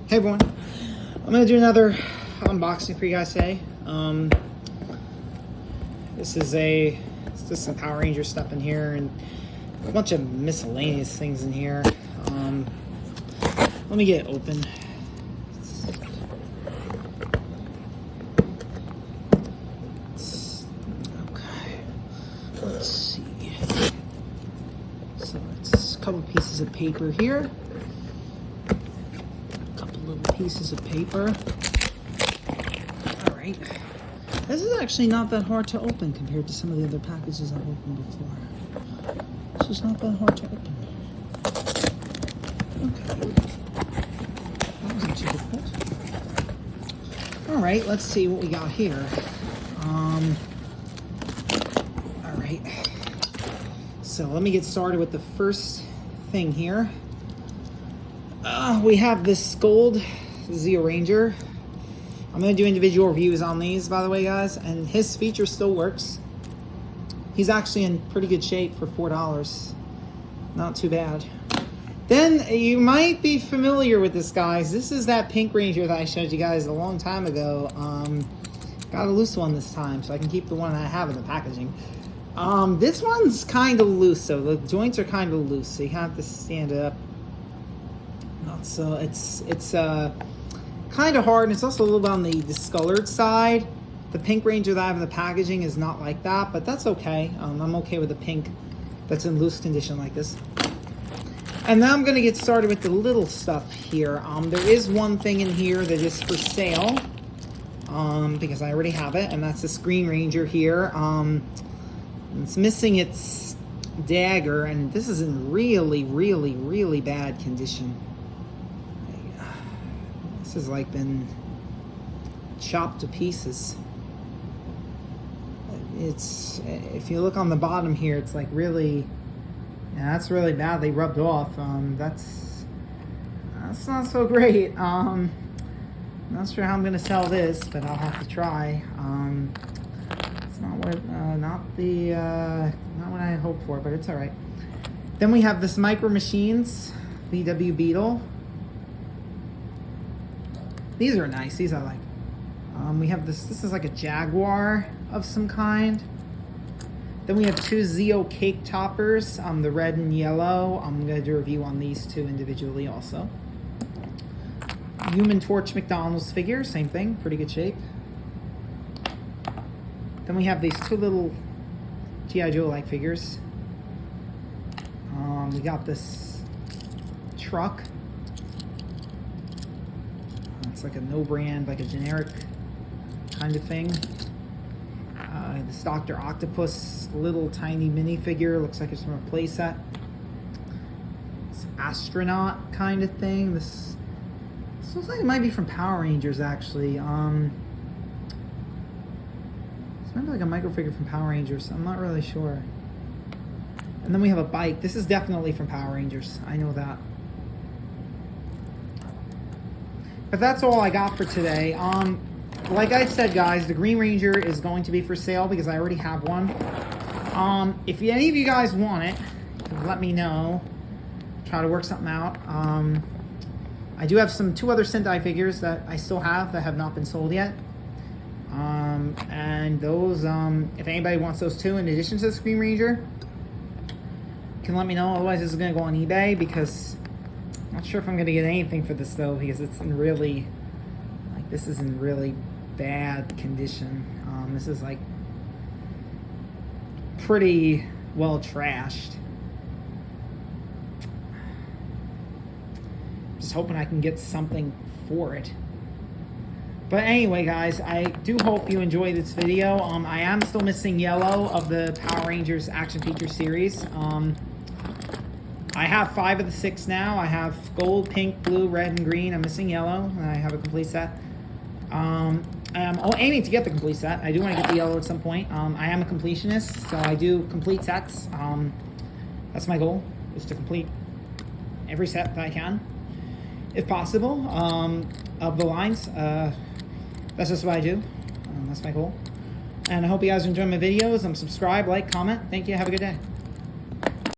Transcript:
Hey everyone, I'm going to do another unboxing for you guys today. This is just some Power Ranger stuff in here and a bunch of miscellaneous things in here. Let me get it open. Okay, let's see. So it's a couple pieces of paper here. Little pieces of paper. All right. This is actually not that hard to open compared to some of the other packages I've opened before. This is not that hard to open. Okay. That wasn't too difficult. All right, let's see what we got here. All right. So let me get started with the first thing here. We have this gold Zeo Ranger. I'm going to do individual reviews on these, by the way, guys, and his feature still works. He's actually in pretty good shape for $4. Not too bad. Then you might be familiar with this, guys. This is that pink Ranger that I showed you guys a long time ago. Got a loose one this time, so I can keep the one I have in the packaging. This one's kind of loose, so the joints are kind of loose, so you have to stand it up. So it's kind of hard, and it's also a little bit on the discolored side. The pink Ranger that I have in the packaging is not like that, but that's okay. I'm okay with the pink that's in loose condition like this. And now I'm going to get started with the little stuff here. There is one thing in here that is for sale, because I already have it, and that's this Green Ranger here. It's missing its dagger, and this is in really, really, really bad condition. This has like been chopped to pieces. It's, if you look on the bottom here, it's like really, yeah, that's really badly rubbed off. That's not so great. Not sure how I'm gonna sell this, but I'll have to try. It's not what not what I hoped for, but it's all right. Then we have this Micro Machines VW Beetle. These are nice. These I like. We have this. This is like a Jaguar of some kind. Then we have two Zeo cake toppers, the red and yellow. I'm going to do a review on these two individually also. Human Torch McDonald's figure, same thing, pretty good shape. Then we have these two little G.I. Joe-like figures. We got this truck. It's like a no brand, like a generic kind of thing. This Dr. Octopus little tiny minifigure, looks like it's from a playset. It's astronaut kind of thing. This looks like it might be from Power Rangers actually. It's maybe like a micro figure from Power Rangers. I'm not really sure. And then we have a bike. This is definitely from Power Rangers. I know that. But that's all I got for today. Like I said, guys, the Green Ranger is going to be for sale because I already have one. If any of you guys want it, let me know. Try to work something out. I do have two other Sentai figures that I still have that have not been sold yet. And those, if anybody wants those two in addition to the Green Ranger, can let me know. Otherwise, this is going to go on eBay because I'm not sure if I'm going to get anything for this though, because it's in really, like, this is in really bad condition. This is like pretty well trashed. Just hoping I can get something for it. But anyway, guys, I do hope you enjoyed this video. I am still missing yellow of the Power Rangers action feature series. I have 5 of the 6 now. I have gold, pink, blue, red, and green. I'm missing yellow, and I have a complete set. I'm aiming to get the complete set. I do want to get the yellow at some point. I am a completionist, so I do complete sets. That's my goal, is to complete every set that I can, if possible, of the lines. That's just what I do. That's my goal. And I hope you guys enjoy my videos. Subscribe, like, comment. Thank you. Have a good day.